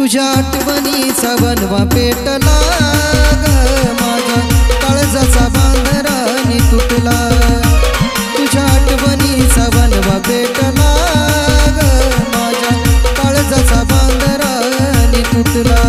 तुझ्या आठवणीचा वनवा पेटला ग, माझ्या काळजाचा बांधरानी तुटला। तुझ्या आठवणीचा वनवा पेटला ग, माझ्या काळजाचा बांधरानी तुटला।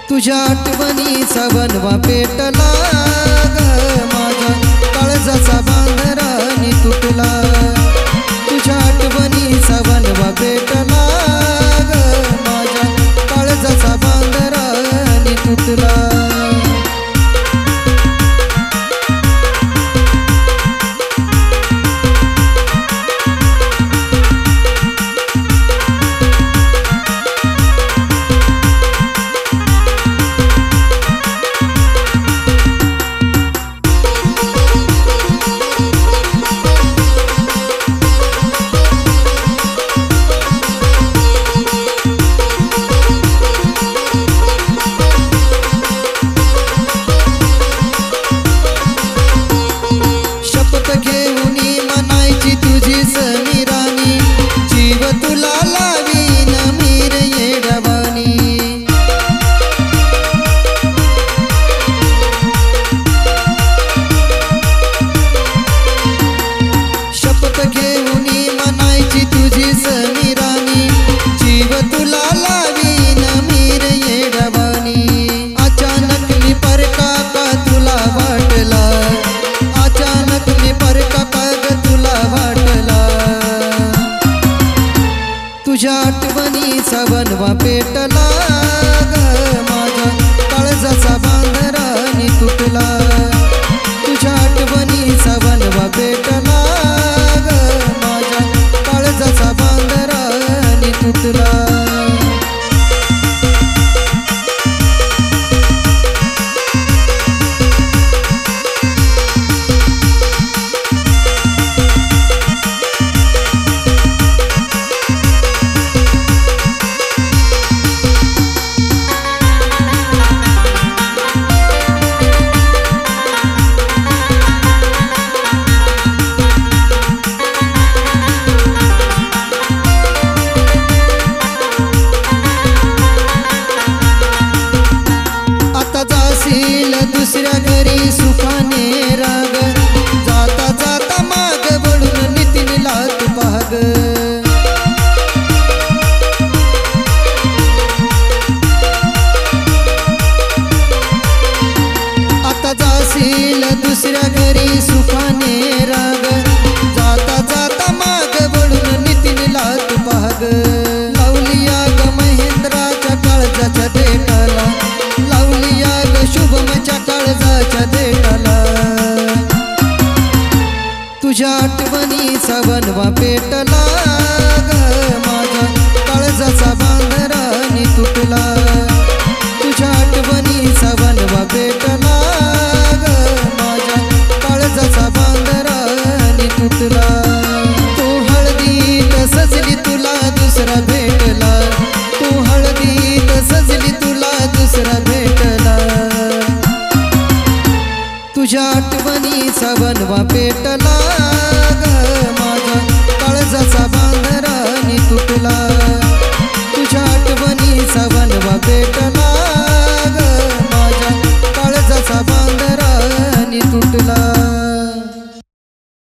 तुझ्या आठवणीचा वनवा पेटला ग, माझ्या काळजाचा बांधरानी तुटला। तुझ्या आठवणीचा वनवा पेटला ग, माझ्या काळजाचा बांधरानी तुटला। तुझ्या आठवणीचा वनवा पेटला ग, माझ्या काळजाचा बांधरानी तुटला। तुझ्या आठवणीचा वनवा पेटला ग, माझ्या काळजाचा बांधरानी तुटला। दुसऱ्या घरी सुखाने राग, जाता जाता माग वळून नितीनला तू पाग। आता जाशील दुसऱ्या घरी सुखाने राग, जाता जाता माग वळून नितीनला तू पाग। लावली आग महेंद्राच्या काळजाच्या देठाला, लावली आग शुभमच्या काळजाच्या देठाला। तुझ्या आठवणीचा वनवा पेटला